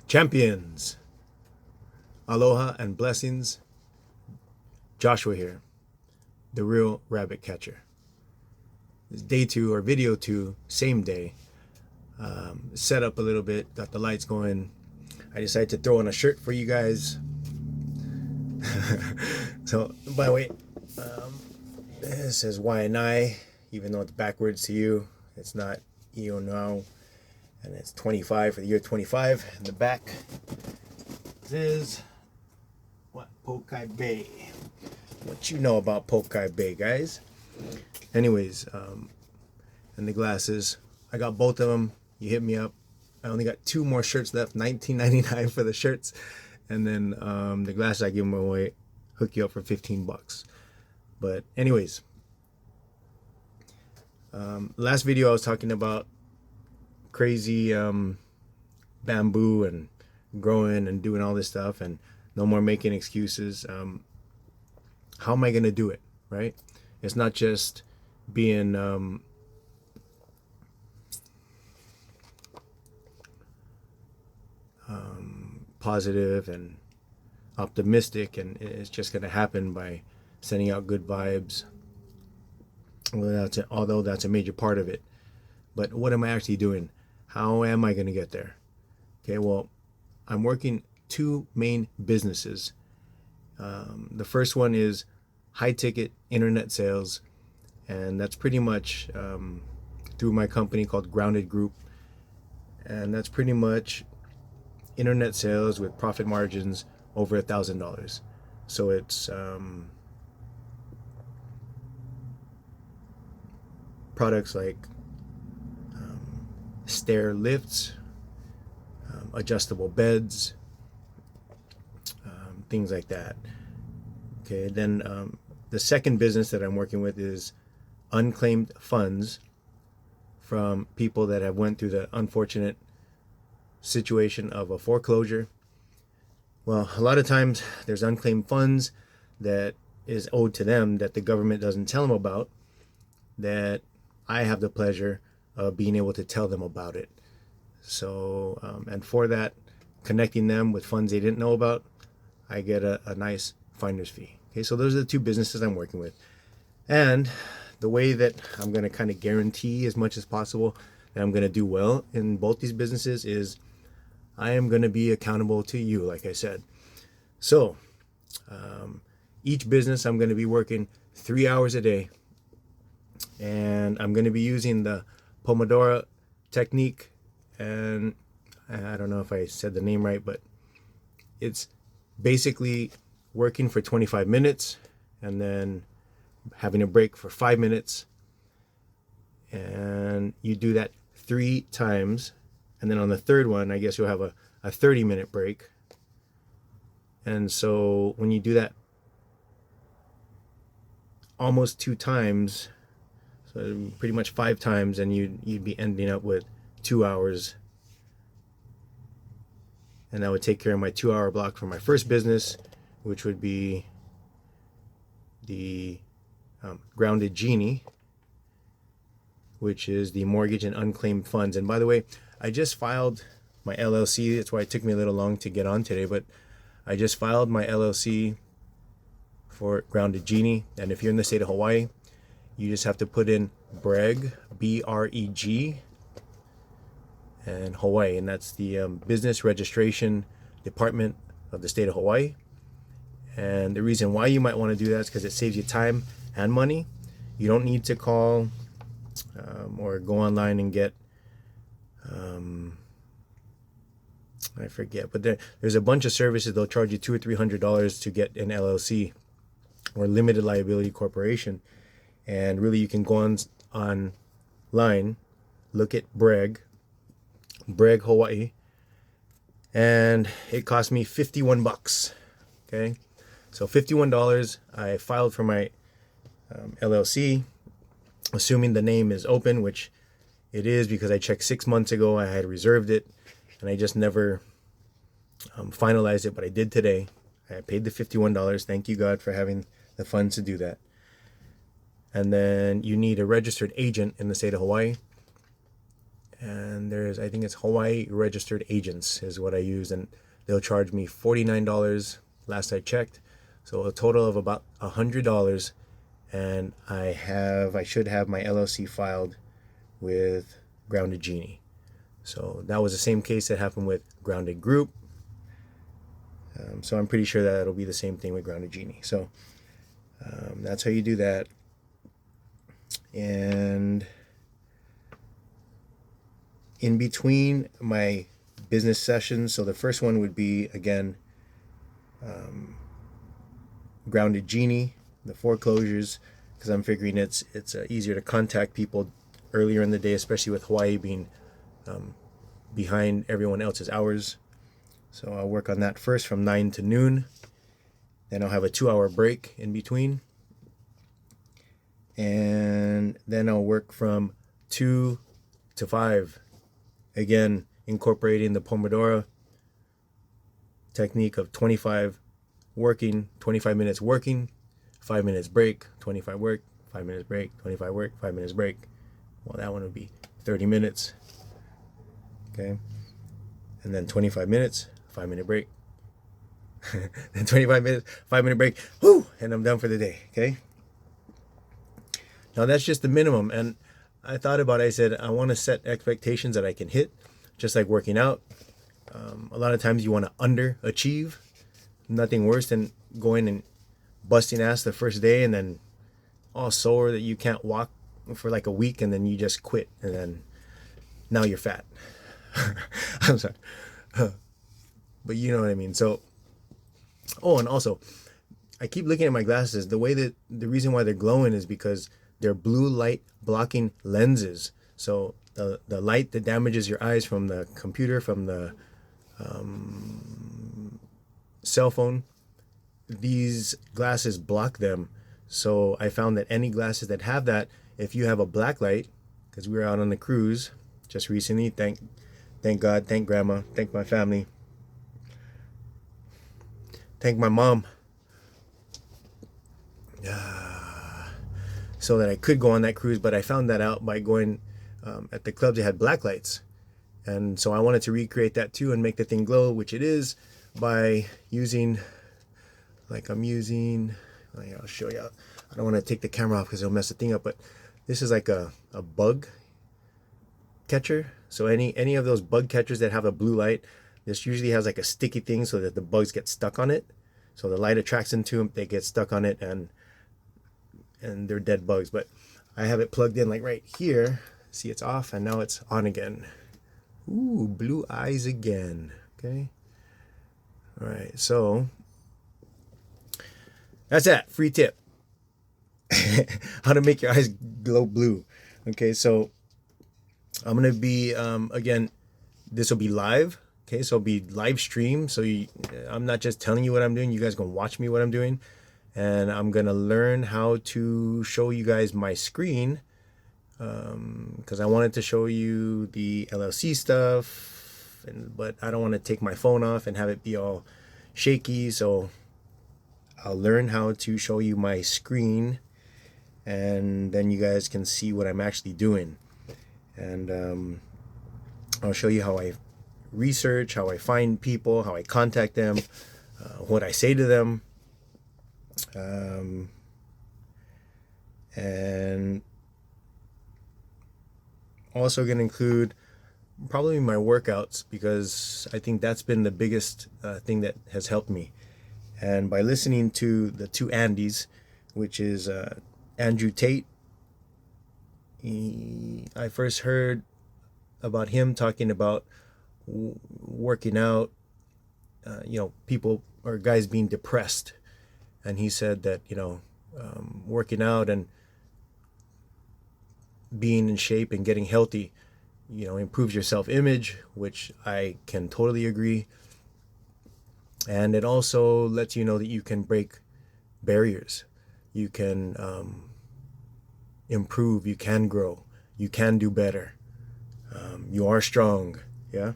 Champions, aloha and blessings. Joshua here, the real rabbit catcher. It's day 2 or video 2, same day. Set up a little bit, got the lights going. I decided to throw on a shirt for you guys. So, by the way, this says Y and I, even though it's backwards to you. It's not Io now. And it's 25 for the year 25. In the back, this is what? Pokai Bay. What you know about Pokai Bay, guys? Anyways, and the glasses. I got both of them. You hit me up. I only got 2 more shirts left. $19.99 for the shirts, and then the glasses I give them away. Hook you up for $15. But anyways, last video I was talking about crazy bamboo and growing and doing all this stuff, and no more making excuses. How am I gonna do it, right? It's not just being positive and optimistic, and it's just gonna happen by sending out good vibes. Well, although that's a major part of it. But what am I actually doing? How am I going to get there? Okay, well, I'm working 2 main businesses. The first one is high ticket internet sales, and that's pretty much through my company called Grounded Group, and that's pretty much internet sales with profit margins over $1,000. So it's products like stair lifts, adjustable beds, things like that. Okay, then the second business that I'm working with is unclaimed funds from people that have went through the unfortunate situation of a foreclosure. Well, a lot of times there's unclaimed funds that is owed to them that the government doesn't tell them about, that I have the pleasure of being able to tell them about it. So, and for that, connecting them with funds they didn't know about, I get a nice finder's fee. Okay, so those are the 2 businesses I'm working with. And the way that I'm going to kind of guarantee as much as possible that I'm going to do well in both these businesses is I am going to be accountable to you, like I said. So, each business I'm going to be working 3 hours a day, and I'm going to be using the Pomodoro technique, and I don't know if I said the name right, but it's basically working for 25 minutes and then having a break for 5 minutes, and you do that 3 times, and then on the third one I guess you'll have a 30-minute break. And so when you do that almost 2 times, so pretty much 5 times, and you'd be ending up with 2 hours. And that would take care of my 2-hour block for my first business, which would be the Grounded Genie, which is the mortgage and unclaimed funds. And by the way, I just filed my LLC. That's why it took me a little long to get on today, but I just filed my LLC for Grounded Genie. And if you're in the state of Hawaii, you just have to put in BREG, B-R-E-G, and Hawaii, and that's the Business Registration Department of the state of Hawaii. And the reason why you might want to do that is because it saves you time and money. You don't need to call or go online and get, I forget, but there's a bunch of services. They'll charge you $200 or $300 to get an LLC or limited liability corporation. And really, you can go online, look at BREG Hawaii, and it cost me $51. Okay, so $51. I filed for my LLC, assuming the name is open, which it is because I checked 6 months ago. I had reserved it, and I just never finalized it, but I did today. I paid the $51. Thank you, God, for having the funds to do that. And then you need a registered agent in the state of Hawaii. and there's, I think it's Hawaii registered agents is what I use, and they'll charge me $49 last I checked, so a total of about $100, and I should have my LLC filed with Grounded Genie. So that was the same case that happened with Grounded Group. So I'm pretty sure that it'll be the same thing with Grounded Genie. So that's how you do that. And in between my business sessions, so the first one would be, again, Grounded Genie, the foreclosures, because I'm figuring it's easier to contact people earlier in the day, especially with Hawaii being behind everyone else's hours. So I'll work on that first from 9 to noon. Then I'll have a 2-hour break in between. And then I'll work from 2 to 5. Again, incorporating the Pomodoro technique of 25 minutes working, 5 minutes break, 25 work, 5 minutes break, 25 work, 5 minutes break. Well, that one would be 30 minutes. Okay. And then 25 minutes, 5-minute break. Then 25 minutes, 5-minute break. Whoo! And I'm done for the day. Okay. Now that's just the minimum. And I thought about it. I said, I want to set expectations that I can hit, just like working out. A lot of times you want to underachieve. Nothing worse than going and busting ass the first day and then all sore that you can't walk for like a week, and then you just quit, and then now you're fat. I'm sorry. But you know what I mean. So, and also, I keep looking at my glasses. The reason why they're glowing is because they're blue light blocking lenses. So the light that damages your eyes from the computer, from the cell phone, these glasses block them. So I found that any glasses that have that, if you have a black light, because we were out on the cruise just recently, thank God, thank Grandma, thank my family, thank my mom, so that I could go on that cruise. But I found that out by going at the clubs. They had black lights, and so I wanted to recreate that too and make the thing glow, which it is, by using, like I'm using, I'll show you. I don't want to take the camera off because it'll mess the thing up, but this is like a bug catcher. So any of those bug catchers that have a blue light, this usually has like a sticky thing so that the bugs get stuck on it. So the light attracts into them, they get stuck on it, and they're dead bugs. But I have it plugged in like right here. See, it's off, and now it's on again. Ooh, blue eyes again. Okay. All right. So that's that. Free tip. How to make your eyes glow blue. Okay. So I'm going to be, again, this will be live. Okay. So it'll be live stream. So I'm not just telling you what I'm doing. You guys going to watch me what I'm doing. And I'm going to learn how to show you guys my screen. Because I wanted to show you the LLC stuff, but I don't want to take my phone off and have it be all shaky. So I'll learn how to show you my screen, and then you guys can see what I'm actually doing. And I'll show you how I research, how I find people, how I contact them, what I say to them, and also going to include probably my workouts, because I think that's been the biggest thing that has helped me. And by listening to the two Andys, which is Andrew Tate, I first heard about him talking about working out, people or guys being depressed. And he said that, working out and being in shape and getting healthy, improves your self-image, which I can totally agree. And it also lets you know that you can break barriers. You can improve. You can grow. You can do better. You are strong. Yeah.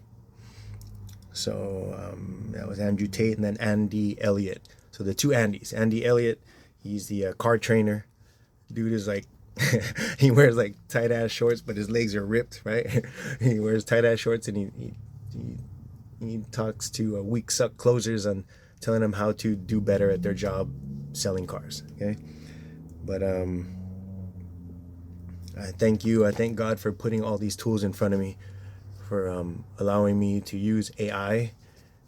So that was Andrew Tate, and then Andy Elliott. So the two Andys. Andy Elliott, he's the car trainer. Dude is like He wears like tight ass shorts, but his legs are ripped, right? He wears tight ass shorts, and he, he talks to weak suck closers on telling them how to do better at their job selling cars. Okay, but I thank you. I thank God for putting all these tools in front of me, for allowing me to use AI,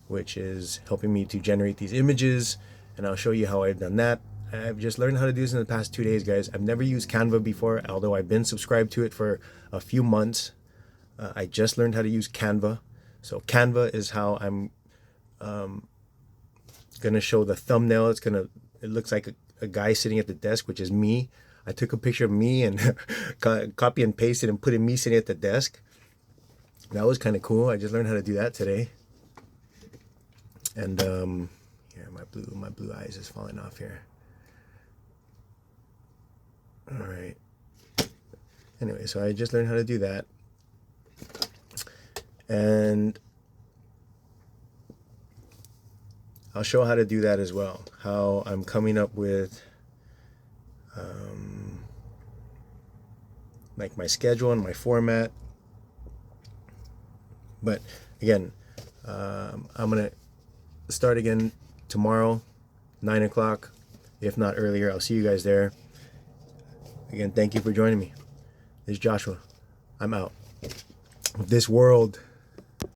which is helping me to generate these images, and I'll show you how I've done that. I've just learned how to do this in the past 2 days, guys. I've never used Canva before, although I've been subscribed to it for a few months. I just learned how to use Canva. So Canva is how I'm gonna show the thumbnail. It looks like a guy sitting at the desk, which is me. I took a picture of me and copy and pasted and put in me sitting at the desk. That was kind of cool. I just learned how to do that today. And here, my blue eyes is falling off here. All right. Anyway, so I just learned how to do that. And I'll show how to do that as well. How I'm coming up with like my schedule and my format. But again, I'm gonna start again tomorrow, 9 o'clock, if not earlier. I'll see you guys there. Again, thank you for joining me. This is Joshua. I'm out. This world